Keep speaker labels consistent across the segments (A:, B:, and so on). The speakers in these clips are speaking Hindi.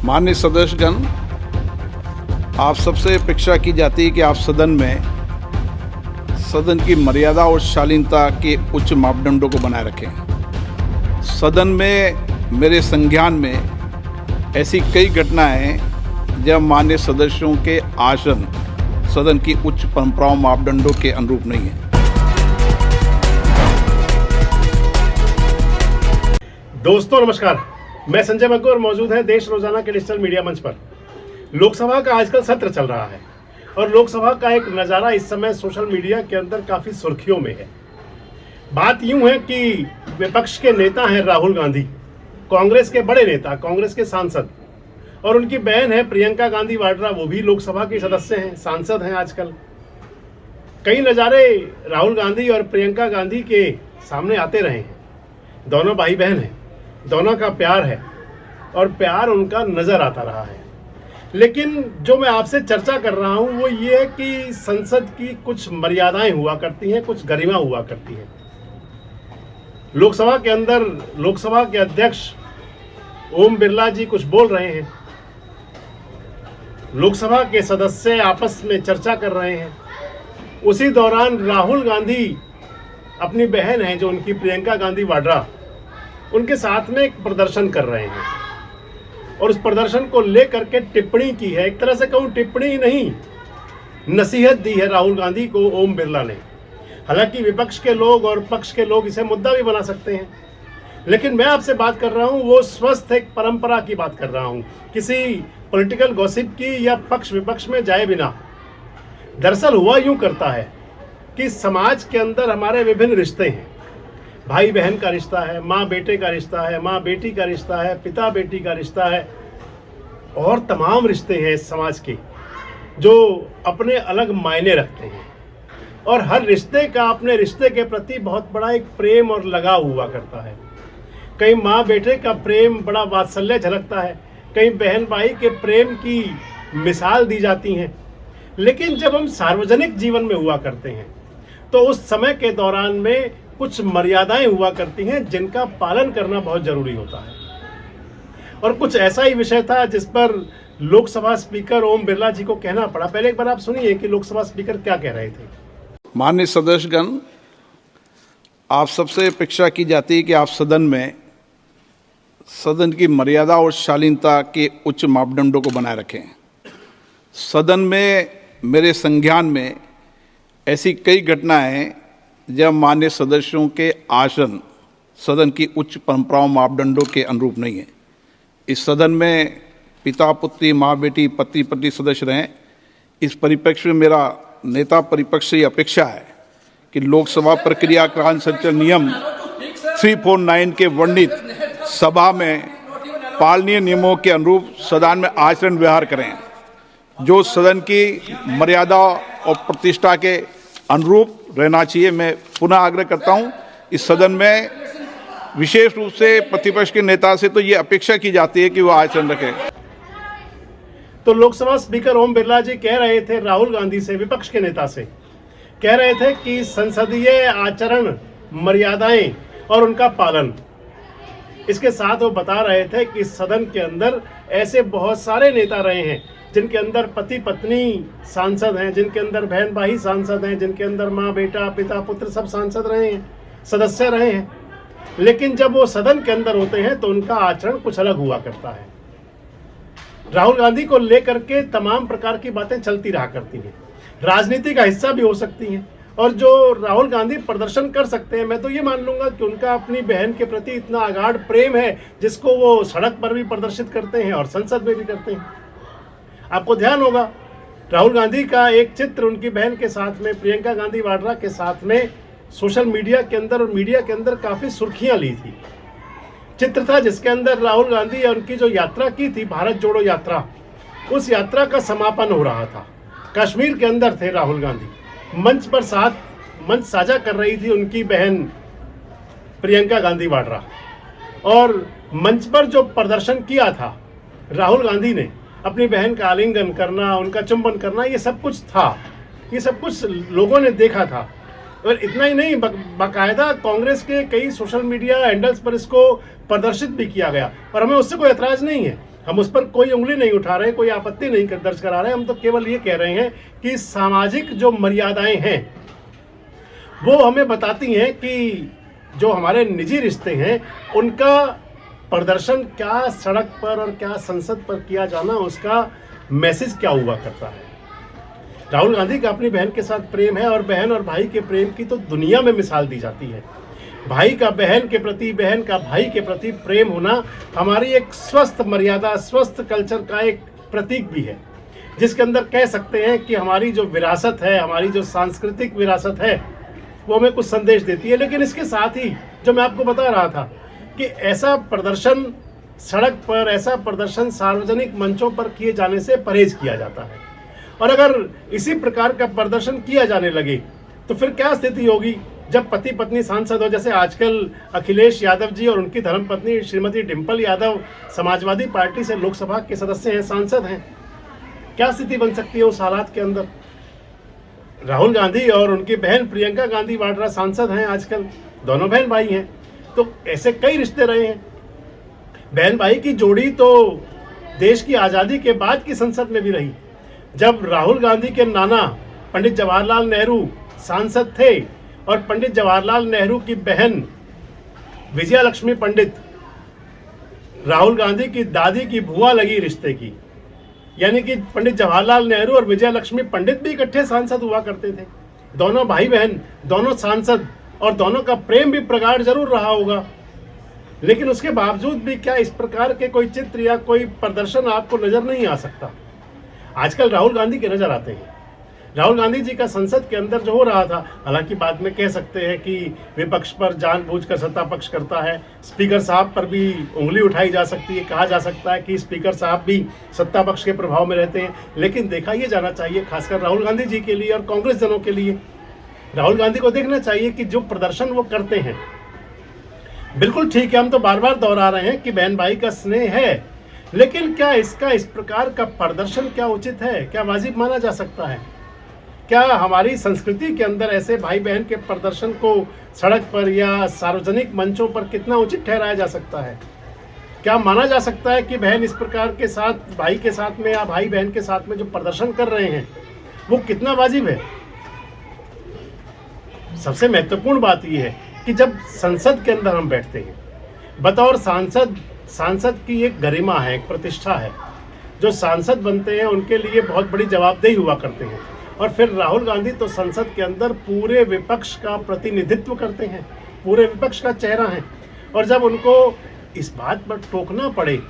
A: माननीय सदस्यगण, आप सबसे अपेक्षा की जाती है कि आप सदन की मर्यादा और शालीनता के उच्च मापदंडों को बनाए रखें। सदन में मेरे संज्ञान में ऐसी कई घटनाएं हैं जब माननीय सदस्यों के आचरण सदन की उच्च परंपराओं मापदंडों के अनुरूप नहीं है।
B: दोस्तों नमस्कार, मैं संजय मग्गू और मौजूद है देश रोजाना के डिजिटल मीडिया मंच पर। लोकसभा का आजकल सत्र चल रहा है और लोकसभा का एक नज़ारा इस समय सोशल मीडिया के अंदर काफ़ी सुर्खियों में है। बात यूं है कि विपक्ष के नेता हैं राहुल गांधी, कांग्रेस के बड़े नेता, कांग्रेस के सांसद, और उनकी बहन है प्रियंका गांधी वाड्रा, वो भी लोकसभा के सदस्य हैं, सांसद हैं। आजकल कई नज़ारे राहुल गांधी और प्रियंका गांधी के सामने आते रहे हैं। दोनों भाई बहन हैं, दोनों का प्यार है और प्यार उनका नज़र आता रहा है। लेकिन जो मैं आपसे चर्चा कर रहा हूं वो ये है कि संसद की कुछ मर्यादाएं हुआ करती हैं, कुछ गरिमा हुआ करती है। लोकसभा के अंदर लोकसभा के अध्यक्ष ओम बिरला जी कुछ बोल रहे हैं, लोकसभा के सदस्य आपस में चर्चा कर रहे हैं। उसी दौरान राहुल गांधी अपनी बहन है जो उनकी प्रियंका गांधी वाड्रा, उनके साथ में एक प्रदर्शन कर रहे हैं और उस प्रदर्शन को लेकर के टिप्पणी की है। एक तरह से कहूं टिप्पणी नहीं, नसीहत दी है राहुल गांधी को ओम बिरला ने। हालांकि विपक्ष के लोग और पक्ष के लोग इसे मुद्दा भी बना सकते हैं, लेकिन मैं आपसे बात कर रहा हूं वो स्वस्थ एक परंपरा की बात कर रहा हूं, किसी पॉलिटिकल गॉसिप की या पक्ष विपक्ष में जाए बिना। दरअसल हुआ यूं करता है कि समाज के अंदर हमारे विभिन्न रिश्ते हैं। भाई बहन का रिश्ता है, माँ बेटे का रिश्ता है, माँ बेटी का रिश्ता है, पिता बेटी का रिश्ता है, और तमाम रिश्ते हैं इस समाज के जो अपने अलग मायने रखते हैं। और हर रिश्ते का अपने रिश्ते के प्रति बहुत बड़ा एक प्रेम और लगाव हुआ करता है। कहीं माँ बेटे का प्रेम बड़ा वात्सल्य झलकता है, कहीं बहन भाई के प्रेम की मिसाल दी जाती हैं। लेकिन जब हम सार्वजनिक जीवन में हुआ करते हैं तो उस समय के दौरान में कुछ मर्यादाएं हुआ करती हैं जिनका पालन करना बहुत जरूरी होता है। और कुछ ऐसा ही विषय था जिस पर लोकसभा स्पीकर ओम बिरला जी को कहना पड़ा। पहले एक बार आप सुनिए कि लोकसभा स्पीकर क्या कह रहे थे।
A: माननीय सदस्यगण, आप सबसे अपेक्षा की जाती है कि आप सदन की मर्यादा और शालीनता के उच्च मापदंडों को बनाए रखें। सदन में मेरे संज्ञान में ऐसी कई घटनाएं हैं जब माननीय सदस्यों के आचरण सदन की उच्च परंपराओं मापदंडों के अनुरूप नहीं है। इस सदन में पिता पुत्री, माँ बेटी, पति पत्नी सदस्य रहें। इस परिप्रेक्ष्य में मेरा नेता परिपक्ष से अपेक्षा है कि लोकसभा प्रक्रिया कार्य संचालन नियम 349 के वर्णित सभा में पालनीय नियमों के अनुरूप सदन में आचरण व्यवहार करें, जो सदन की मर्यादा और प्रतिष्ठा के अनुरूप रहना चाहिए। मैं पुनः आग्रह करता हूं, इस सदन में विशेष रूप से प्रतिपक्ष के नेता से तो ये अपेक्षा की जाती है कि वो आचरण रखें।
B: तो लोकसभा स्पीकर ओम बिरला जी कह रहे थे राहुल गांधी से, विपक्ष के नेता से कह रहे थे कि संसदीय आचरण, मर्यादाएं और उनका पालन। इसके साथ वो बता रहे थे कि सदन के अंदर ऐसे बहुत सारे नेता रहे हैं जिनके अंदर पति पत्नी सांसद हैं, जिनके अंदर बहन भाई सांसद हैं, जिनके अंदर माँ बेटा, पिता पुत्र सब सांसद रहे हैं, सदस्य रहे हैं। लेकिन जब वो सदन के अंदर होते हैं तो उनका आचरण कुछ अलग हुआ करता है। राहुल गांधी को लेकर के तमाम प्रकार की बातें चलती रहा करती हैं, राजनीति का हिस्सा भी हो सकती हैं। और जो राहुल गांधी प्रदर्शन कर सकते हैं, मैं तो ये मान लूंगा कि उनका अपनी बहन के प्रति इतना अगाध प्रेम है जिसको वो सड़क पर भी प्रदर्शित करते हैं और संसद में भी करते हैं। आपको ध्यान होगा राहुल गांधी का एक चित्र उनकी बहन के साथ में, प्रियंका गांधी वाड्रा के साथ में सोशल मीडिया के अंदर और मीडिया के अंदर काफी सुर्खियां ली थी। चित्र था जिसके अंदर राहुल गांधी और उनकी जो यात्रा की थी, भारत जोड़ो यात्रा, उस यात्रा का समापन हो रहा था। कश्मीर के अंदर थे राहुल गांधी, मंच साझा कर रही थी उनकी बहन प्रियंका गांधी वाड्रा, और मंच पर जो प्रदर्शन किया था राहुल गांधी ने, अपनी बहन का आलिंगन करना, उनका चुंबन करना, ये सब कुछ था, ये सब कुछ लोगों ने देखा था। और इतना ही नहीं, बाकायदा कांग्रेस के कई सोशल मीडिया हैंडल्स पर इसको प्रदर्शित भी किया गया और हमें उससे कोई एतराज नहीं है। हम उस पर कोई उंगली नहीं उठा रहे, कोई आपत्ति नहीं दर्ज करा रहे, हम तो केवल ये कह रहे हैं कि सामाजिक जो मर्यादाएं हैं वो हमें बताती हैं कि जो हमारे निजी रिश्ते हैं उनका प्रदर्शन क्या सड़क पर और क्या संसद पर किया जाना, उसका मैसेज क्या हुआ करता है। राहुल गांधी का अपनी बहन के साथ प्रेम है और बहन और भाई के प्रेम की तो दुनिया में मिसाल दी जाती है। भाई का बहन के प्रति, बहन का भाई के प्रति प्रेम होना हमारी एक स्वस्थ मर्यादा, स्वस्थ कल्चर का एक प्रतीक भी है, जिसके अंदर कह सकते हैं कि हमारी जो विरासत है, हमारी जो सांस्कृतिक विरासत है, वो हमें कुछ संदेश देती है। लेकिन इसके साथ ही जो मैं आपको बता रहा था कि ऐसा प्रदर्शन सड़क पर, ऐसा प्रदर्शन सार्वजनिक मंचों पर किए जाने से परहेज किया जाता है। और अगर इसी प्रकार का प्रदर्शन किया जाने लगे तो फिर क्या स्थिति होगी जब पति पत्नी सांसद हो, जैसे आजकल अखिलेश यादव जी और उनकी धर्मपत्नी श्रीमती डिम्पल यादव समाजवादी पार्टी से लोकसभा के सदस्य हैं, सांसद हैं। क्या स्थिति बन सकती है उस हालात के अंदर। राहुल गांधी और उनकी बहन प्रियंका गांधी वाड्रा सांसद हैं आजकल, दोनों बहन भाई हैं। तो ऐसे कई रिश्ते रहे हैं। बहन भाई की जोड़ी तो देश की आज़ादी के बाद की संसद में भी रही, जब राहुल गांधी के नाना पंडित जवाहरलाल नेहरू सांसद थे और पंडित जवाहरलाल नेहरू की बहन विजया लक्ष्मी पंडित राहुल गांधी की दादी की बुआ लगी रिश्ते की। यानी कि पंडित जवाहरलाल नेहरू और विजया लक्ष्मी पंडित भी इकट्ठे सांसद हुआ करते थे। दोनों भाई बहन, दोनों सांसद, और दोनों का प्रेम भी प्रगाढ़ जरूर रहा होगा। लेकिन उसके बावजूद भी क्या इस प्रकार के कोई चित्र या कोई प्रदर्शन आपको नजर नहीं आ सकता। आजकल राहुल गांधी के नजर आते हैं। राहुल गांधी जी का संसद के अंदर जो हो रहा था, हालांकि बाद में कह सकते हैं कि विपक्ष पर जानबूझकर सत्ता पक्ष करता है, स्पीकर साहब पर भी उंगली उठाई जा सकती है, कहा जा सकता है कि स्पीकर साहब भी सत्ता पक्ष के प्रभाव में रहते हैं। लेकिन देखा ये जाना चाहिए, खासकर राहुल गांधी जी के लिए और कांग्रेस जनों के लिए, राहुल गांधी को देखना चाहिए कि जो प्रदर्शन वो करते हैं, बिल्कुल ठीक है, हम तो बार बार दोहरा रहे हैं कि बहन भाई का स्नेह है, लेकिन क्या इसका इस प्रकार का प्रदर्शन क्या उचित है, क्या वाजिब माना जा सकता है? क्या हमारी संस्कृति के अंदर ऐसे भाई बहन के प्रदर्शन को सड़क पर या सार्वजनिक मंचों पर कितना उचित ठहराया जा सकता है? क्या माना जा सकता है कि बहन इस प्रकार के साथ, भाई के साथ में या भाई बहन के साथ में जो प्रदर्शन कर रहे हैं वो कितना वाजिब है? सबसे महत्वपूर्ण बात यह है कि जब संसद के अंदर हम बैठते हैं, बतौर सांसद की एक गरिमा है, एक प्रतिष्ठा है। जो सांसद बनते हैं उनके लिए बहुत बड़ी जवाबदेही हुआ करते हैं। और फिर राहुल गांधी तो संसद के अंदर पूरे विपक्ष का प्रतिनिधित्व करते हैं, पूरे विपक्ष का चेहरा है। और जब उनको इस बात पर टोकना पड़े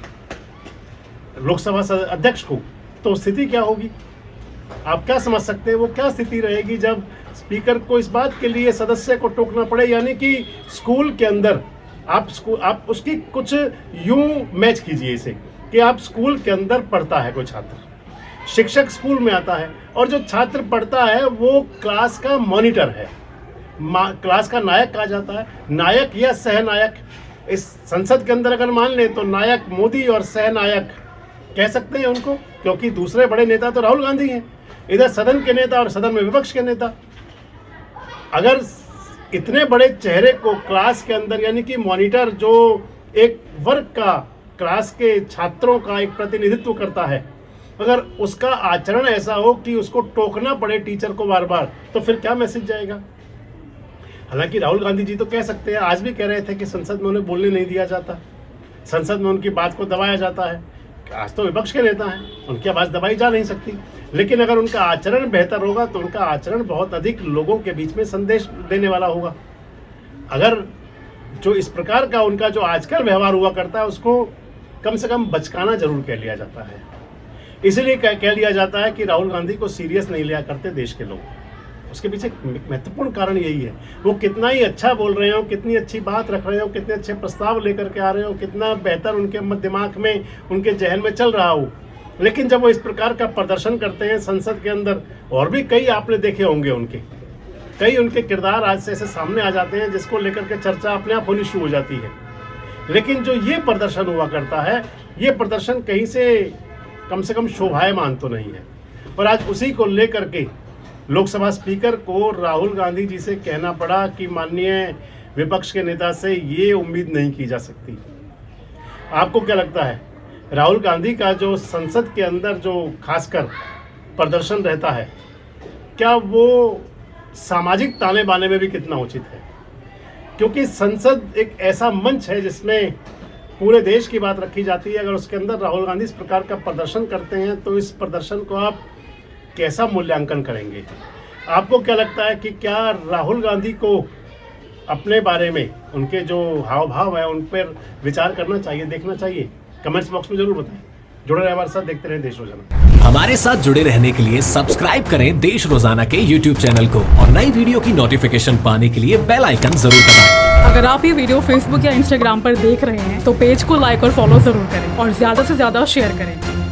B: लोकसभा अध्यक्ष को, तो स्थिति क्या होगी? आप क्या समझ सकते हैं वो क्या स्थिति रहेगी जब स्पीकर को इस बात के लिए सदस्य को टोकना पड़े? यानी कि स्कूल के अंदर आप उसकी कुछ यूं मैच कीजिए इसे कि आप स्कूल के अंदर पढ़ता है कोई छात्र, शिक्षक स्कूल में आता है और जो छात्र पढ़ता है वो क्लास का मॉनिटर है, क्लास का नायक कहा जाता है, नायक या सहनायक। इस संसद के अंदर अगर मान लें तो नायक मोदी और सहनायक कह सकते हैं उनको, क्योंकि दूसरे बड़े नेता तो राहुल गांधी हैं, इधर सदन के नेता और सदन में विपक्ष के नेता। अगर इतने बड़े चेहरे को क्लास के अंदर, यानी कि मॉनिटर जो एक वर्ग का, क्लास के छात्रों का एक प्रतिनिधित्व करता है, अगर उसका आचरण ऐसा हो कि उसको टोकना पड़े टीचर को बार बार, तो फिर क्या मैसेज जाएगा? हालांकि राहुल गांधी जी तो कह सकते हैं, आज भी कह रहे थे कि संसद में उन्हें बोलने नहीं दिया जाता, संसद में उनकी बात को दबाया जाता है। आज तो विपक्ष के नेता हैं, उनकी आवाज़ दबाई जा नहीं सकती। लेकिन अगर उनका आचरण बेहतर होगा तो उनका आचरण बहुत अधिक लोगों के बीच में संदेश देने वाला होगा। अगर जो इस प्रकार का उनका जो आजकल व्यवहार हुआ करता है उसको कम से कम बचकाना जरूर कह लिया जाता है। इसलिए कह लिया जाता है कि राहुल गांधी को सीरियस नहीं लिया करते देश के लोग। उसके पीछे महत्वपूर्ण कारण यही है, वो कितना ही अच्छा बोल रहे हो, कितनी अच्छी बात रख रहे हो, कितने अच्छे प्रस्ताव लेकर के आ रहे हो, कितना बेहतर उनके दिमाग में, उनके जहन में चल रहा हो, लेकिन जब वो इस प्रकार का प्रदर्शन करते हैं संसद के अंदर, और भी कई आपने देखे होंगे कई उनके किरदार आज से ऐसे सामने आ जाते हैं जिसको लेकर के चर्चा अपने आप होनी शुरू हो जाती है। लेकिन जो ये प्रदर्शन हुआ करता है, ये प्रदर्शन कहीं से कम शोभायमान तो नहीं है। और आज उसी को लेकर के लोकसभा स्पीकर को राहुल गांधी जी से कहना पड़ा कि माननीय विपक्ष के नेता से ये उम्मीद नहीं की जा सकती। आपको क्या लगता है, राहुल गांधी का जो संसद के अंदर जो खासकर प्रदर्शन रहता है, क्या वो सामाजिक ताने बाने में भी कितना उचित है? क्योंकि संसद एक ऐसा मंच है जिसमें पूरे देश की बात रखी जाती है। अगर उसके अंदर राहुल गांधी इस प्रकार का प्रदर्शन करते हैं तो इस प्रदर्शन को आप कैसा मूल्यांकन करेंगे? आपको क्या लगता है कि क्या राहुल गांधी को अपने बारे में, उनके जो हाव भाव है उन पर विचार करना चाहिए, देखना चाहिए? कमेंट्स बॉक्स में जरूर बताएं। जुड़े रहे हमारे साथ, देखते रहें देश रोजाना।
C: हमारे साथ जुड़े रहने के लिए सब्सक्राइब करें देश रोजाना के YouTube चैनल को और नई वीडियो की नोटिफिकेशन पाने के लिए बेल आइकन जरूर दबाएं।
D: अगर आप ये वीडियो फेसबुक या इंस्टाग्राम पर देख रहे हैं तो पेज को लाइक और फॉलो जरूर करें और ज्यादा से ज्यादा शेयर करें।